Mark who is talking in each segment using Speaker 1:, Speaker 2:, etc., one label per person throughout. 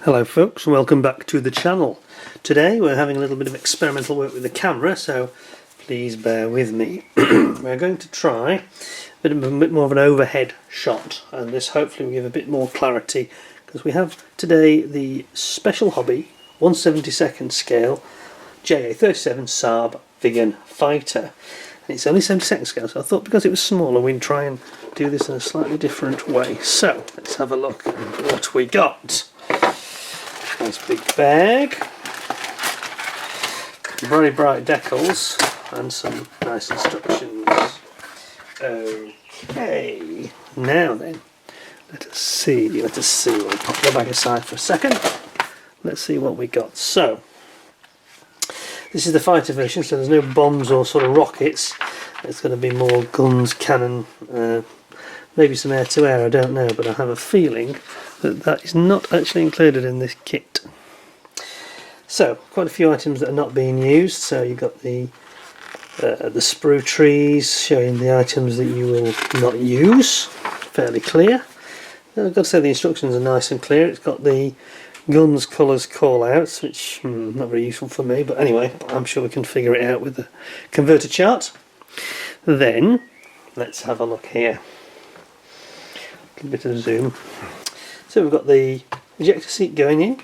Speaker 1: Hello folks, and welcome back to the channel. Today we're having a little bit of experimental work with the camera, so please bear with me. We're going to try a bit more of an overhead shot, and this hopefully will give a bit more clarity, because we have today the Special Hobby 1/72 scale JA37 SAAB Viggen fighter. And it's only 72nd scale, so I thought because it was smaller we'd try and do this in a slightly different way. So let's have a look at what we got. Nice big bag, very bright decals, and some nice instructions. Okay, now then, let us see. We'll pop the bag aside for a second. Let's see what we got. So, this is the fighter version, so there's no bombs or sort of rockets. It's going to be more guns, cannon, maybe some air-to-air, I don't know, but I have a feeling that is not actually included in this kit. So, quite a few items that are not being used. So you've got the sprue trees showing the items that you will not use, fairly clear. Now, I've got to say the instructions are nice and clear. It's got the guns, colours, call-outs, which not very useful for me, but anyway, I'm sure we can figure it out with the converter chart. Then, let's have a look here. A bit of zoom. So we've got the ejector seat going in,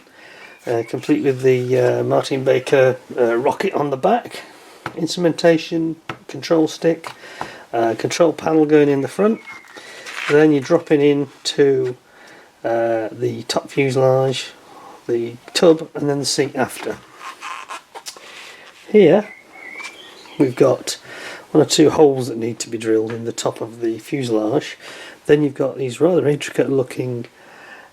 Speaker 1: complete with the Martin Baker rocket on the back, instrumentation, control stick, control panel going in the front, and then you're dropping into the top fuselage, the tub, and then the seat after. Here we've got one or two holes that need to be drilled in the top of the fuselage. Then you've got these rather intricate looking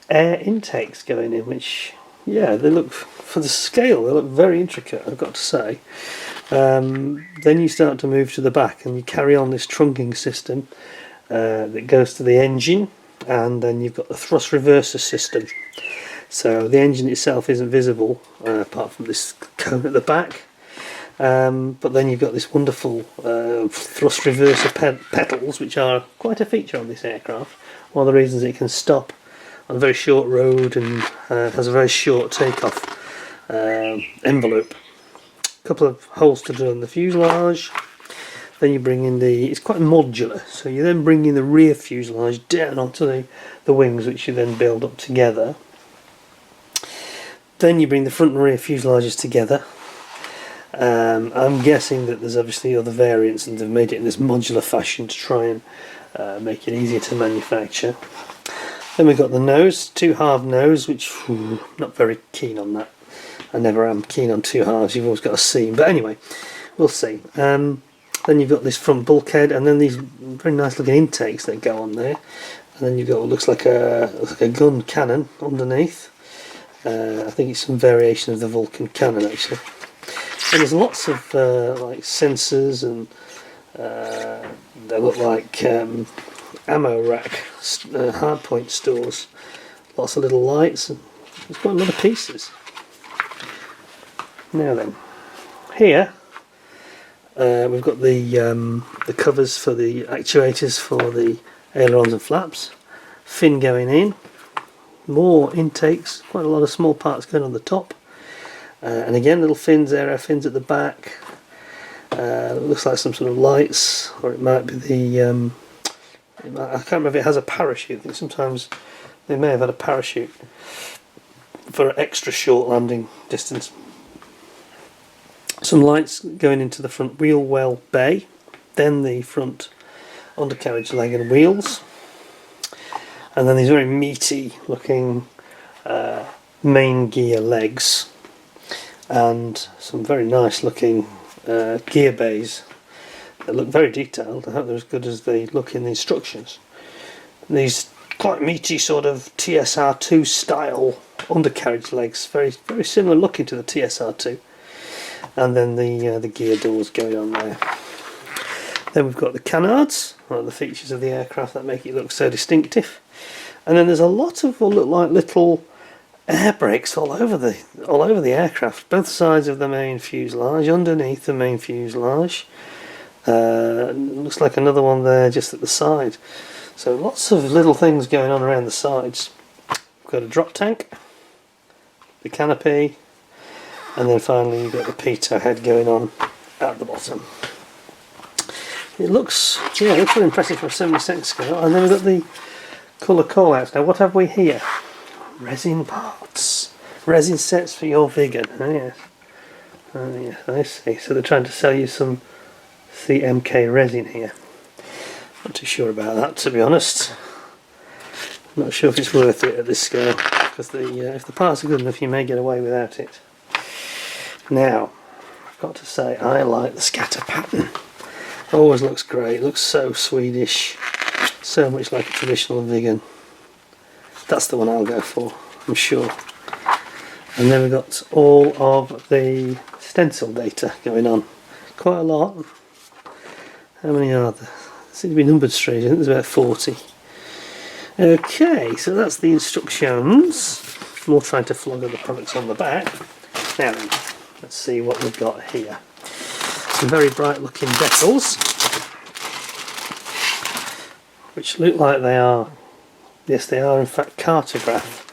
Speaker 1: air intakes going in, which, yeah, they look, for the scale, they look very intricate, I've got to say. Then you start to move to the back and you carry on this trunking system that goes to the engine, and then you've got the thrust reverser system. So the engine itself isn't visible apart from this cone at the back. But then you've got this wonderful thrust reverser pedals, which are quite a feature on this aircraft. One of the reasons it can stop on a very short road and has a very short takeoff envelope. A couple of holes to drill in the fuselage. Then you bring in it's quite modular, so you then bring in the rear fuselage down onto the wings, which you then build up together. Then you bring the front and rear fuselages together. I'm guessing that there's obviously other variants and they've made it in this modular fashion to try and make it easier to manufacture. Then we've got the nose, two halve nose, which not very keen on that. I never am keen on two halves, you've always got a seam, but anyway, we'll see. Then you've got this front bulkhead, and then these very nice looking intakes that go on there, and then you've got what looks like a gun cannon underneath. I think it's some variation of the Vulcan cannon actually. And there's lots of like sensors, and they look like ammo rack, hardpoint stores. Lots of little lights, and there's quite a lot of pieces. Now then, here we've got the covers for the actuators for the ailerons and flaps, fin going in, more intakes, quite a lot of small parts going on the top. And again, little fins, aero fins at the back. It looks like some sort of lights, or it might be the. I can't remember if it has a parachute. I think sometimes they may have had a parachute for extra short landing distance. Some lights going into the front wheel well bay, then the front undercarriage leg and wheels, and then these very meaty looking main gear legs, and some very nice looking gear bays that look very detailed. I hope they're as good as they look in the instructions. These quite meaty sort of TSR2 style undercarriage legs, very similar looking to the TSR2, and then the gear doors going on there. Then we've got the canards, one of the features of the aircraft that make it look so distinctive, and then there's a lot of what look like little air brakes all over the aircraft, both sides of the main fuselage, underneath the main fuselage. Looks like another one there just at the side. So lots of little things going on around the sides. We've got a drop tank, the canopy, and then finally you've got the pitot head going on at the bottom. It looks, yeah, it looks very impressive for a 72nd scale. And then we've got the colour callouts. Now what have we here? Resin parts. Resin sets for your Viggen. Oh yes. Oh yes, I see. So they're trying to sell you some CMK resin here. Not too sure about that, to be honest. Not sure if it's worth it at this scale, because if the parts are good enough you may get away without it. Now, I've got to say I like the scatter pattern. Always looks great, looks so Swedish, so much like a traditional Viggen. That's the one I'll go for, I'm sure. And then we've got all of the stencil data going on. Quite a lot. How many are there? They seem to be numbered straight, I think there's about 40. Okay, so that's the instructions. More trying to flog other products on the back. Now then, let's see what we've got here. Some very bright looking decals, which look like they are, yes they are in fact cartograph.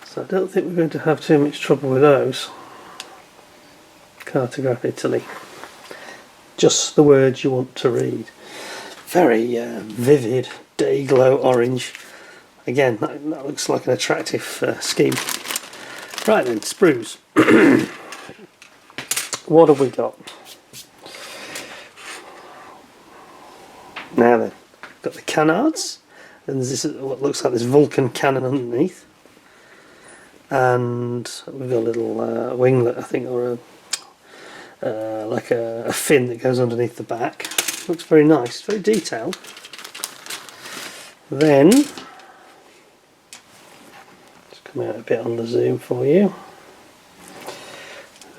Speaker 1: So I don't think we're going to have too much trouble with those. Cartograph Italy. Just the words you want to read. Very vivid day glow orange. Again, that looks like an attractive scheme. Right then, sprues. What have we got? Now then, we've got the canards, and this is what looks like this Vulcan cannon underneath, and we've got a little winglet, I think, or like a fin that goes underneath the back. Looks very nice, very detailed. Then, just come out a bit on the zoom for you.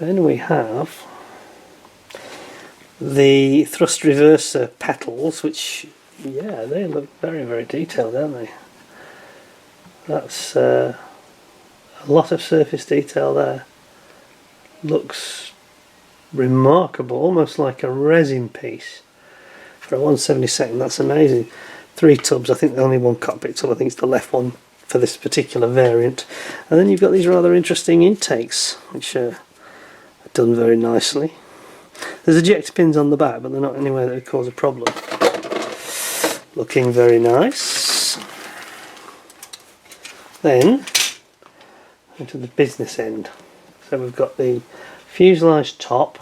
Speaker 1: Then we have the thrust reverser petals, which, yeah, they look very, very detailed, don't they? That's a lot of surface detail there. Looks remarkable, almost like a resin piece. For a 1/72, that's amazing. 3 tubs, I think the only one cockpit tub, I think it's the left one for this particular variant. And then you've got these rather interesting intakes, which are done very nicely. There's ejector pins on the back, but they're not anywhere that would cause a problem. Looking very nice. Then, into the business end. So we've got the fuselage top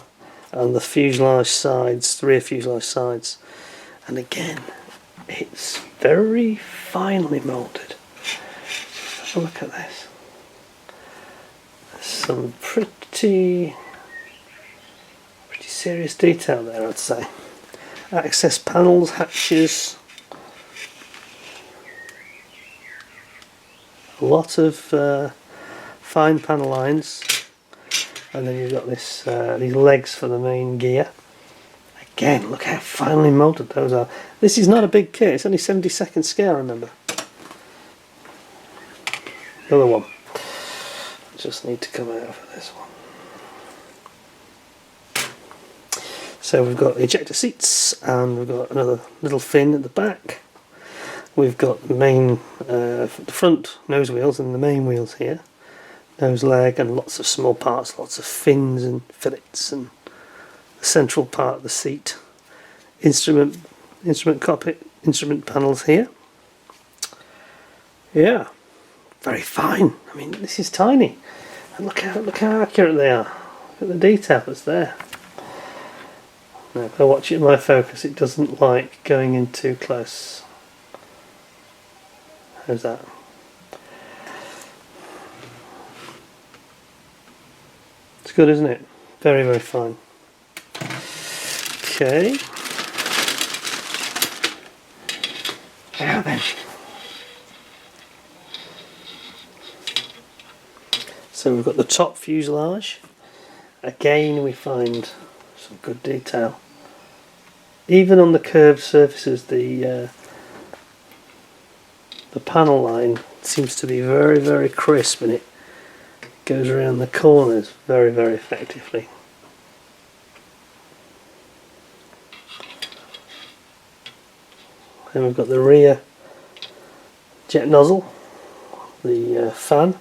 Speaker 1: and the fuselage sides, rear fuselage sides. And again, it's very finely moulded. Have a look at this. There's some pretty serious detail there, I'd say. Access panels, hatches, a lot of fine panel lines, and then you've got this these legs for the main gear. Again, look how finely moulded those are. This is not a big kit, it's only 72nd scale, remember. Another one. Just need to come out for this one. So we've got the ejector seats, and we've got another little fin at the back. We've got the main, the front nose wheels and the main wheels here. Nose leg and lots of small parts, lots of fins and fillets, and the central part of the seat. Instrument cockpit, instrument panels here. Yeah, very fine. I mean, this is tiny. And look how accurate they are. Look at the detail that's there. Now, if I watch it in my focus, it doesn't like going in too close. How's that? It's good, isn't it? Very, very fine. Okay. Now then. So we've got the top fuselage. Again, we find some good detail. Even on the curved surfaces, the panel line seems to be very, very crisp, and it goes around the corners very, very effectively. Then we've got the rear jet nozzle, the fan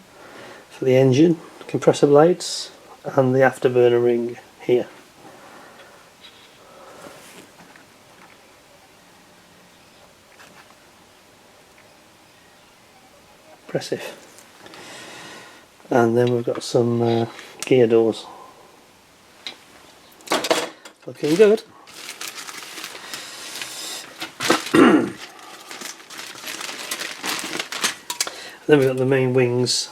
Speaker 1: for the engine, compressor blades and the afterburner ring here. Impressive. And then we've got some gear doors. Looking good. Then we've got the main wings,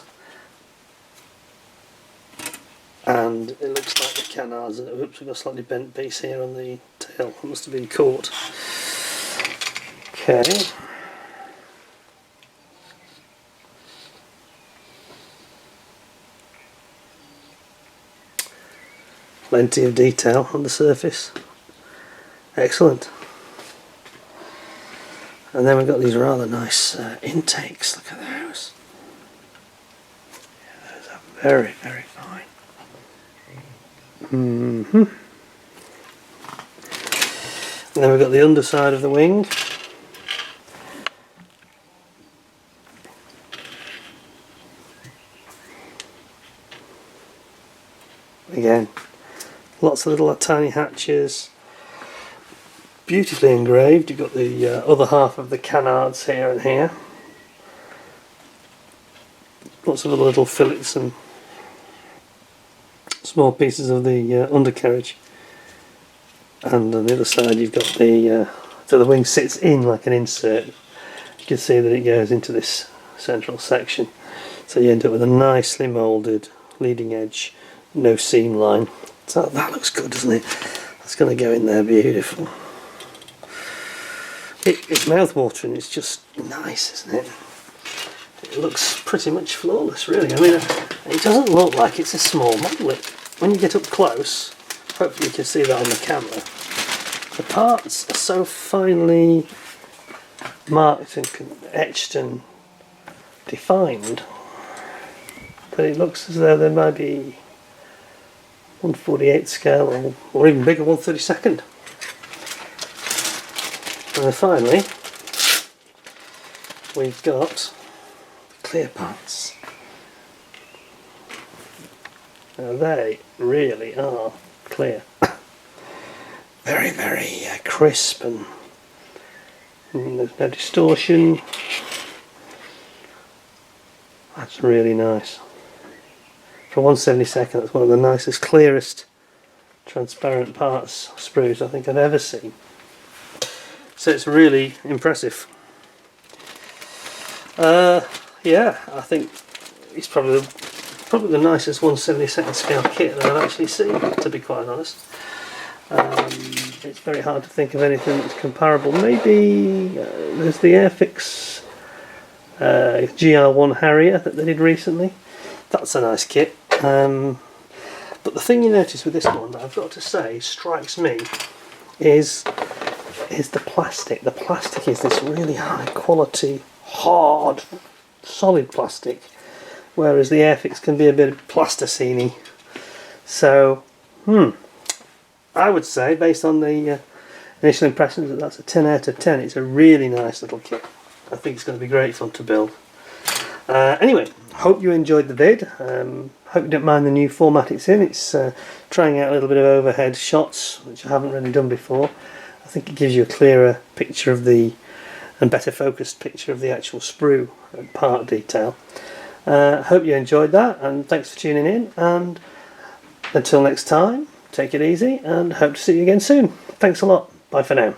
Speaker 1: and it looks like the canards. Oops, we've got a slightly bent piece here on the tail. It must have been caught. Okay. Plenty of detail on the surface. Excellent. And then we've got these rather nice intakes. Look at those. Yeah, those are very, very fine. And then we've got the underside of the wing. Again, lots of little tiny hatches. Beautifully engraved. You've got the other half of the canards here and here. Lots of other little fillets and small pieces of the undercarriage. And on the other side you've got the so the wing sits in like an insert. You can see that it goes into this central section. So you end up with a nicely moulded leading edge, no seam line. So that looks good, doesn't it? That's going to go in there beautiful. It's mouth-watering, it's just nice, isn't it? It looks pretty much flawless, really. I mean, it doesn't look like it's a small model. When you get up close, hopefully you can see that on the camera, the parts are so finely marked and etched and defined that it looks as though there might be 1/48 scale or even bigger 1/32. And then finally, we've got the clear parts. Now they really are clear. Very, very crisp, and there's no distortion. That's really nice. For 1/72, that's one of the nicest, clearest, transparent parts sprues I think I've ever seen. So it's really impressive. Yeah, I think it's probably the nicest 1/72 scale kit that I've actually seen, to be quite honest. It's very hard to think of anything that's comparable. Maybe there's the Airfix GR1 Harrier that they did recently. That's a nice kit. But the thing you notice with this one that I've got to say strikes me is the plastic. The plastic is this really high quality, hard, solid plastic, whereas the Airfix can be a bit plasticine-y. So, I would say, based on the initial impressions, that that's a 10 out of 10. It's a really nice little kit. I think it's going to be great fun to build. Anyway, hope you enjoyed the vid. Hope you don't mind the new format it's in. It's trying out a little bit of overhead shots, which I haven't really done before. I think it gives you a clearer picture of and better focused picture of the actual sprue and part detail. Hope you enjoyed that, and thanks for tuning in, and until next time, take it easy and hope to see you again soon. Thanks a lot. Bye for now.